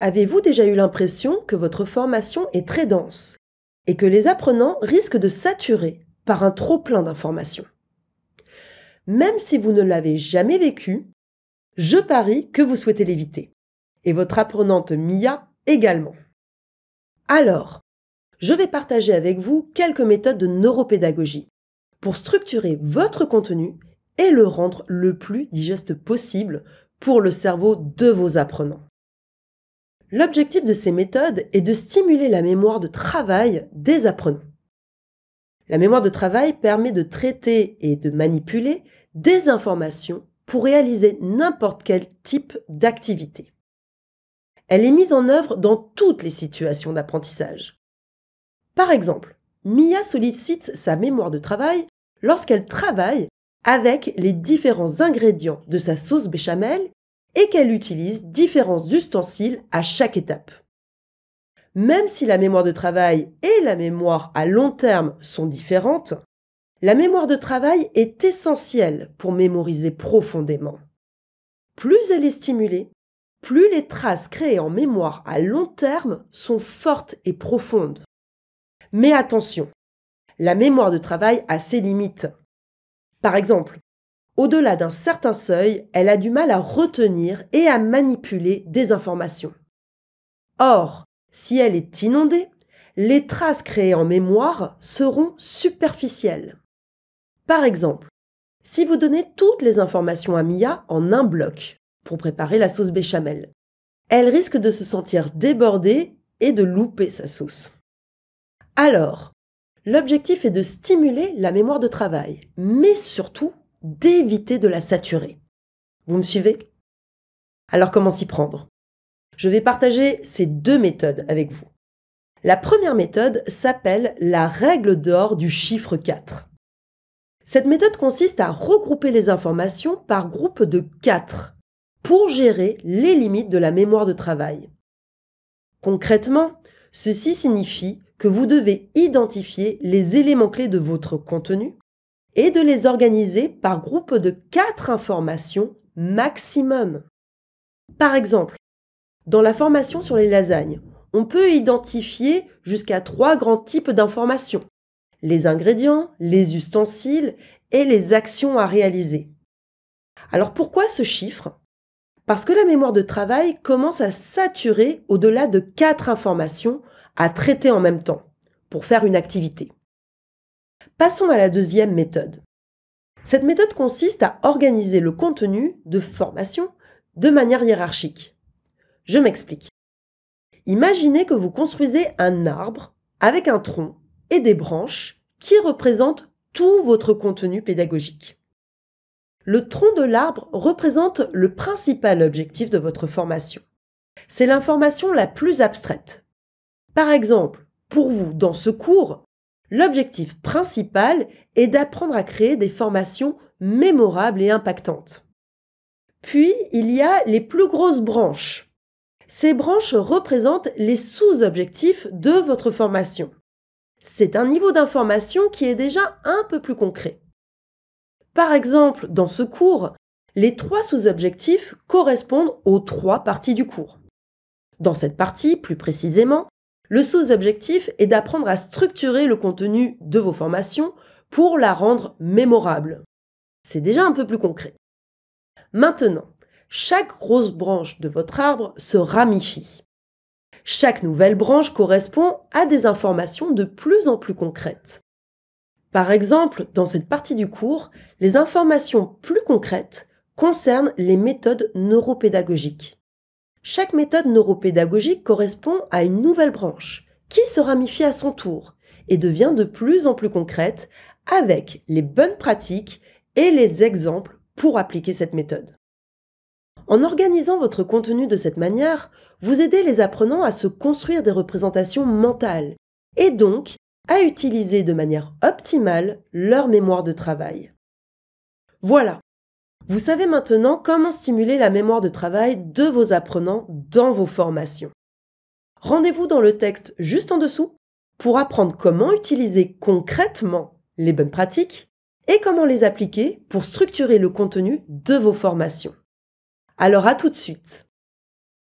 Avez-vous déjà eu l'impression que votre formation est très dense et que les apprenants risquent de saturer par un trop-plein d'informations? Même si vous ne l'avez jamais vécu, je parie que vous souhaitez l'éviter. Et votre apprenante Mia également. Alors, je vais partager avec vous quelques méthodes de neuropédagogie pour structurer votre contenu et le rendre le plus digeste possible pour le cerveau de vos apprenants. L'objectif de ces méthodes est de stimuler la mémoire de travail des apprenants. La mémoire de travail permet de traiter et de manipuler des informations pour réaliser n'importe quel type d'activité. Elle est mise en œuvre dans toutes les situations d'apprentissage. Par exemple, Mia sollicite sa mémoire de travail lorsqu'elle travaille avec les différents ingrédients de sa sauce béchamel et qu'elle utilise différents ustensiles à chaque étape. Même si la mémoire de travail et la mémoire à long terme sont différentes, la mémoire de travail est essentielle pour mémoriser profondément. Plus elle est stimulée, plus les traces créées en mémoire à long terme sont fortes et profondes. Mais attention, la mémoire de travail a ses limites. Par exemple, au-delà d'un certain seuil, elle a du mal à retenir et à manipuler des informations. Or, si elle est inondée, les traces créées en mémoire seront superficielles. Par exemple, si vous donnez toutes les informations à Mia en un bloc pour préparer la sauce béchamel, elle risque de se sentir débordée et de louper sa sauce. Alors, l'objectif est de stimuler la mémoire de travail, mais surtout d'éviter de la saturer. Vous me suivez? Alors comment s'y prendre? Je vais partager ces deux méthodes avec vous. La première méthode s'appelle la règle d'or du chiffre 4. Cette méthode consiste à regrouper les informations par groupe de 4 pour gérer les limites de la mémoire de travail. Concrètement, ceci signifie que vous devez identifier les éléments clés de votre contenu et de les organiser par groupe de 4 informations maximum. Par exemple, dans la formation sur les lasagnes, on peut identifier jusqu'à 3 grands types d'informations: les ingrédients, les ustensiles et les actions à réaliser. Alors pourquoi ce chiffre? Parce que la mémoire de travail commence à saturer au-delà de 4 informations à traiter en même temps pour faire une activité. Passons à la deuxième méthode. Cette méthode consiste à organiser le contenu de formation de manière hiérarchique. Je m'explique. Imaginez que vous construisez un arbre avec un tronc et des branches qui représentent tout votre contenu pédagogique. Le tronc de l'arbre représente le principal objectif de votre formation. C'est l'information la plus abstraite. Par exemple, pour vous, dans ce cours, l'objectif principal est d'apprendre à créer des formations mémorables et impactantes. Puis, il y a les plus grosses branches. Ces branches représentent les sous-objectifs de votre formation. C'est un niveau d'information qui est déjà un peu plus concret. Par exemple, dans ce cours, les 3 sous-objectifs correspondent aux 3 parties du cours. Dans cette partie, plus précisément, le sous-objectif est d'apprendre à structurer le contenu de vos formations pour la rendre mémorable. C'est déjà un peu plus concret. Maintenant, chaque grosse branche de votre arbre se ramifie. Chaque nouvelle branche correspond à des informations de plus en plus concrètes. Par exemple, dans cette partie du cours, les informations plus concrètes concernent les méthodes neuropédagogiques. Chaque méthode neuropédagogique correspond à une nouvelle branche qui se ramifie à son tour et devient de plus en plus concrète avec les bonnes pratiques et les exemples pour appliquer cette méthode. En organisant votre contenu de cette manière, vous aidez les apprenants à se construire des représentations mentales et donc à utiliser de manière optimale leur mémoire de travail. Voilà, vous savez maintenant comment stimuler la mémoire de travail de vos apprenants dans vos formations. Rendez-vous dans le texte juste en dessous pour apprendre comment utiliser concrètement les bonnes pratiques et comment les appliquer pour structurer le contenu de vos formations. Alors à tout de suite!